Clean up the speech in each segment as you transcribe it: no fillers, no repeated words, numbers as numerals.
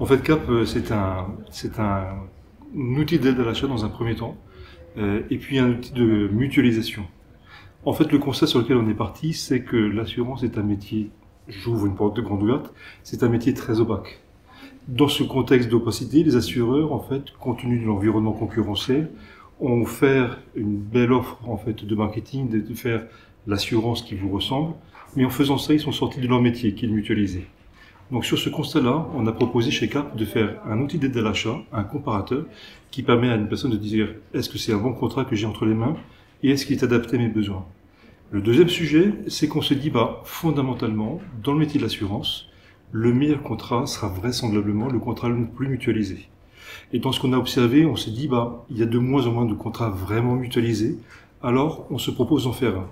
En fait, CAP, c'est un outil d'aide à l'achat dans un premier temps, et puis un outil de mutualisation. En fait, le constat sur lequel on est parti, c'est que l'assurance est un métier, j'ouvre une porte de grande ouverte, c'est un métier très opaque. Dans ce contexte d'opacité, les assureurs, en fait, compte tenu de l'environnement concurrentiel, ont offert une belle offre en fait de marketing, de faire l'assurance qui vous ressemble, mais en faisant ça, ils sont sortis de leur métier, qui est de mutualiser. Donc sur ce constat-là, on a proposé chez CAP de faire un outil d'aide à l'achat, un comparateur, qui permet à une personne de dire est-ce que c'est un bon contrat que j'ai entre les mains et est-ce qu'il est adapté à mes besoins. Le deuxième sujet, c'est qu'on se dit fondamentalement, dans le métier de l'assurance, le meilleur contrat sera vraisemblablement le contrat le plus mutualisé. Et dans ce qu'on a observé, on s'est dit il y a de moins en moins de contrats vraiment mutualisés, alors on se propose d'en faire un.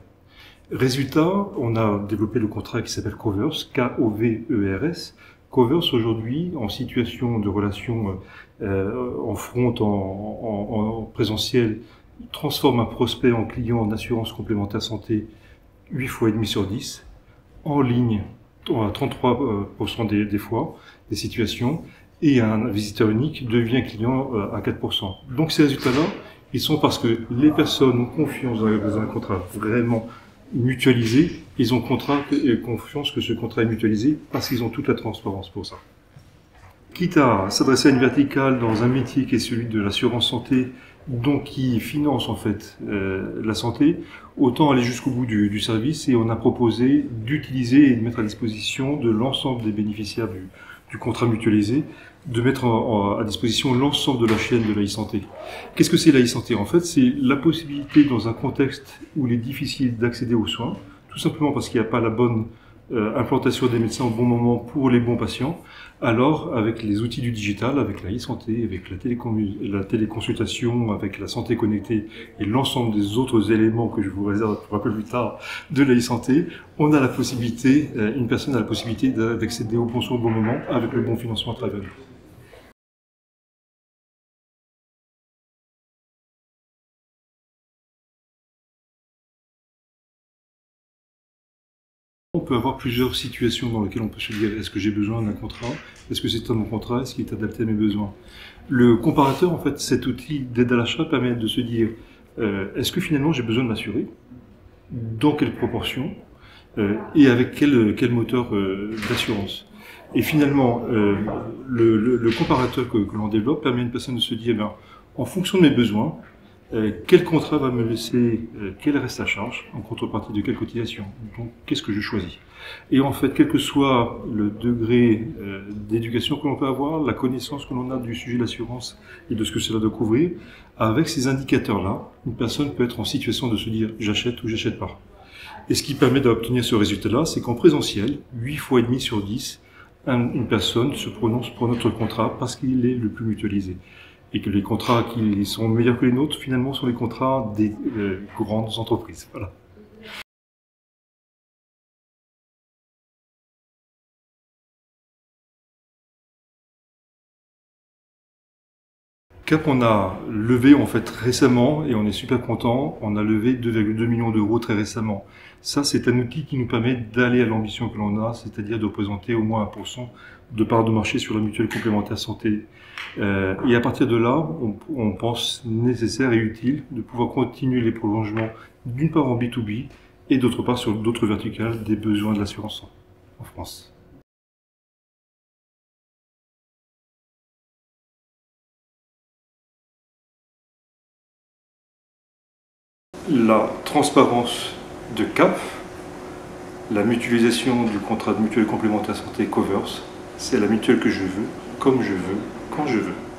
Résultat, on a développé le contrat qui s'appelle Covers, K-O-V-E-R-S. Covers, aujourd'hui, en situation de relation en front, en présentiel, transforme un prospect en client en assurance complémentaire santé 8 fois et demi sur 10, en ligne à 33% des fois, des situations, et un visiteur unique devient client à 4%. Donc ces résultats-là, ils sont parce que les personnes ont confiance dans un contrat vraiment mutualisé, ils ont confiance que ce contrat est mutualisé parce qu'ils ont toute la transparence pour ça. Quitte à s'adresser à une verticale dans un métier qui est celui de l'assurance santé, donc qui finance en fait la santé, autant aller jusqu'au bout du service, et on a proposé d'utiliser et de mettre à disposition de l'ensemble des bénéficiaires du contrat mutualisé, de mettre à disposition l'ensemble de la chaîne de l'e-santé. Qu'est-ce que c'est l'e-santé? En fait, c'est la possibilité dans un contexte où il est difficile d'accéder aux soins, tout simplement parce qu'il n'y a pas la bonne implantation des médecins au bon moment pour les bons patients. Alors, avec les outils du digital, avec la e-santé, avec la téléconsultation, avec la santé connectée et l'ensemble des autres éléments que je vous réserve pour un peu plus tard de la e-santé, on a la possibilité, une personne a la possibilité d'accéder aux bons soins au bon moment avec le bon financement à travers nous. On peut avoir plusieurs situations dans lesquelles on peut se dire est-ce que j'ai besoin d'un contrat? Est-ce que c'est un bon contrat? Est-ce qu'il est adapté à mes besoins? Le comparateur, en fait, cet outil d'aide à l'achat permet de se dire est-ce que finalement j'ai besoin de m'assurer? Dans quelle proportion? Et avec quel moteur d'assurance? Et finalement, le comparateur que l'on développe permet à une personne de se dire en fonction de mes besoins, quel contrat va me laisser quel reste à charge en contrepartie de quelle cotisation? Donc, qu'est-ce que je choisis? Et en fait, quel que soit le degré d'éducation que l'on peut avoir, la connaissance que l'on a du sujet de l'assurance et de ce que cela doit couvrir, avec ces indicateurs-là, une personne peut être en situation de se dire j'achète ou j'achète pas. Et ce qui permet d'obtenir ce résultat-là, c'est qu'en présentiel, 8 fois et demi sur 10, une personne se prononce pour notre contrat parce qu'il est le plus mutualisé. Et que les contrats qui sont meilleurs que les nôtres, finalement, sont les contrats des grandes entreprises. Voilà. CAP, on a levé en fait récemment, et on est super content, on a levé 2,2 millions d'euros très récemment. Ça, c'est un outil qui nous permet d'aller à l'ambition que l'on a, c'est-à-dire de représenter au moins 1% de part de marché sur la mutuelle complémentaire santé. Et à partir de là, on pense nécessaire et utile de pouvoir continuer les prolongements d'une part en B2B et d'autre part sur d'autres verticales des besoins de l'assurance en France. La transparence de CAP, la mutualisation du contrat de mutuelle complémentaire santé Covers, c'est la mutuelle que je veux, comme je veux, quand je veux.